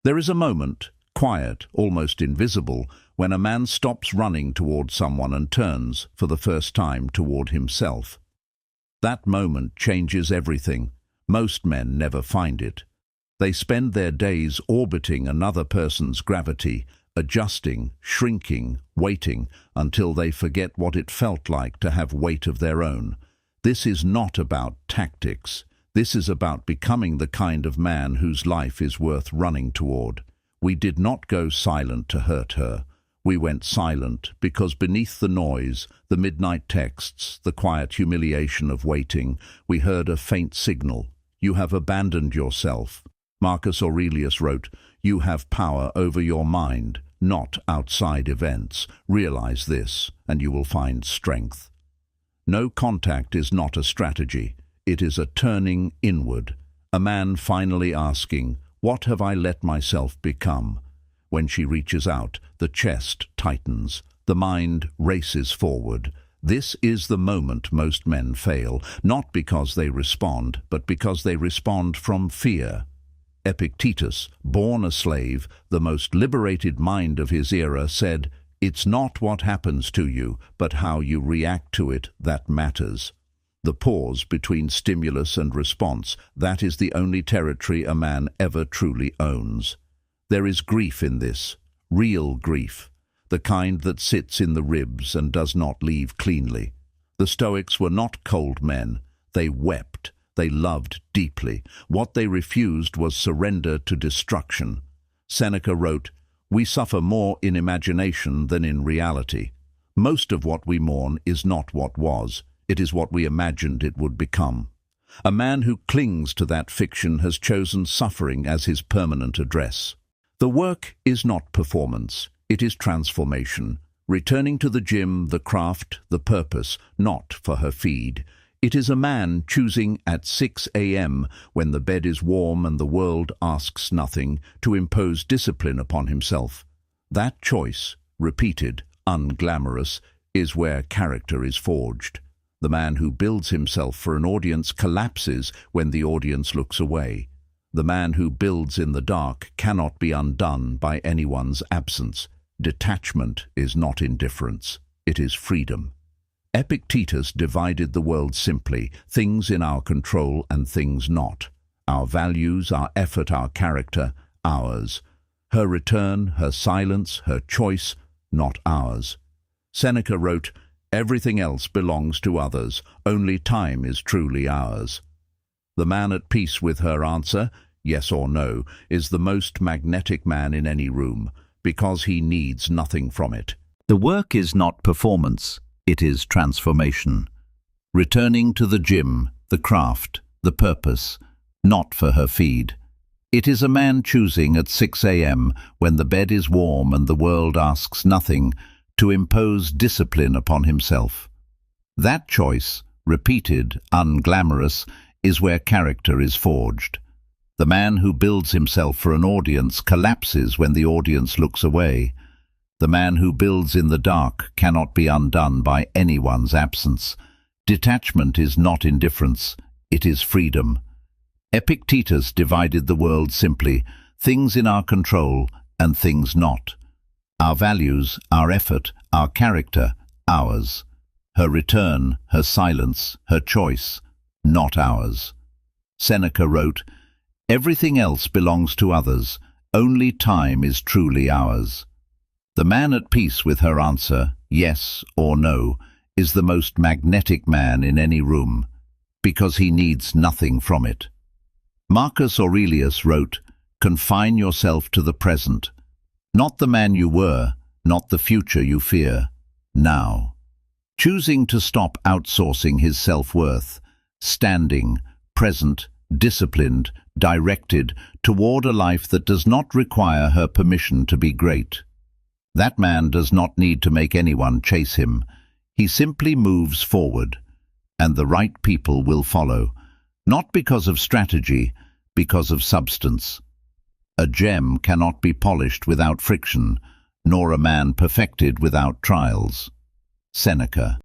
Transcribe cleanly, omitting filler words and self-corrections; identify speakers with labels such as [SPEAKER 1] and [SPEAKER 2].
[SPEAKER 1] There is a moment, quiet, almost invisible, when a man stops running toward someone and turns, for the first time, toward himself. That moment changes everything. Most men never find it. They spend their days orbiting another person's gravity, adjusting, shrinking, waiting, until they forget what it felt like to have weight of their own. This is not about tactics. This is about becoming the kind of man whose life is worth running toward. We did not go silent to hurt her. We went silent because beneath the noise, the midnight texts, the quiet humiliation of waiting, we heard a faint signal. You have abandoned yourself. Marcus Aurelius wrote, "You have power over your mind, not outside events. Realize this, and you will find strength." No contact is not a strategy. It is a turning inward, a man finally asking, "What have I let myself become?" When she reaches out, the chest tightens, the mind races forward. This is the moment most men fail, not because they respond, but because they respond from fear. Epictetus, born a slave, the most liberated mind of his era, said, "It's not what happens to you, but how you react to it that matters." The pause between stimulus and response, that is the only territory a man ever truly owns. There is grief in this, real grief, the kind that sits in the ribs and does not leave cleanly. The Stoics were not cold men. They wept. They loved deeply. What they refused was surrender to destruction. Seneca wrote, "We suffer more in imagination than in reality." Most of what we mourn is not what was. It is what we imagined it would become. A man who clings to that fiction has chosen suffering as his permanent address. The work is not performance. It is transformation. Returning to the gym, the craft, the purpose, not for her feed. It is a man choosing at 6 a.m., when the bed is warm and the world asks nothing, to impose discipline upon himself. That choice, repeated, unglamorous, is where character is forged. The man who builds himself for an audience collapses when the audience looks away. The man who builds in the dark cannot be undone by anyone's absence. Detachment is not indifference. It is freedom. Epictetus divided the world simply, things in our control and things not. Our values, our effort, our character, ours. Her return, her silence, her choice, not ours. Seneca wrote, "Everything else belongs to others. Only time is truly ours." The man at peace with her answer, yes or no, is the most magnetic man in any room, because he needs nothing from it. The work is not performance. It is transformation. Returning to the gym, the craft, the purpose, not for her feed. It is a man choosing at 6 a.m., when the bed is warm and the world asks nothing, to impose discipline upon himself. That choice, repeated, unglamorous, is where character is forged. The man who builds himself for an audience collapses when the audience looks away. The man who builds in the dark cannot be undone by anyone's absence. Detachment is not indifference, it is freedom. Epictetus divided the world simply, things in our control and things not. Our values, our effort, our character, ours. Her return, her silence, her choice, not ours. Seneca wrote, "Everything else belongs to others. Only time is truly ours." The man at peace with her answer, yes or no, is the most magnetic man in any room, because he needs nothing from it. Marcus Aurelius wrote, "Confine yourself to the present. Not the man you were, not the future you fear. Now." Choosing to stop outsourcing his self-worth, standing, present, disciplined, directed, toward a life that does not require her permission to be great. That man does not need to make anyone chase him. He simply moves forward, and the right people will follow, not because of strategy, because of substance. A gem cannot be polished without friction, nor a man perfected without trials. Seneca.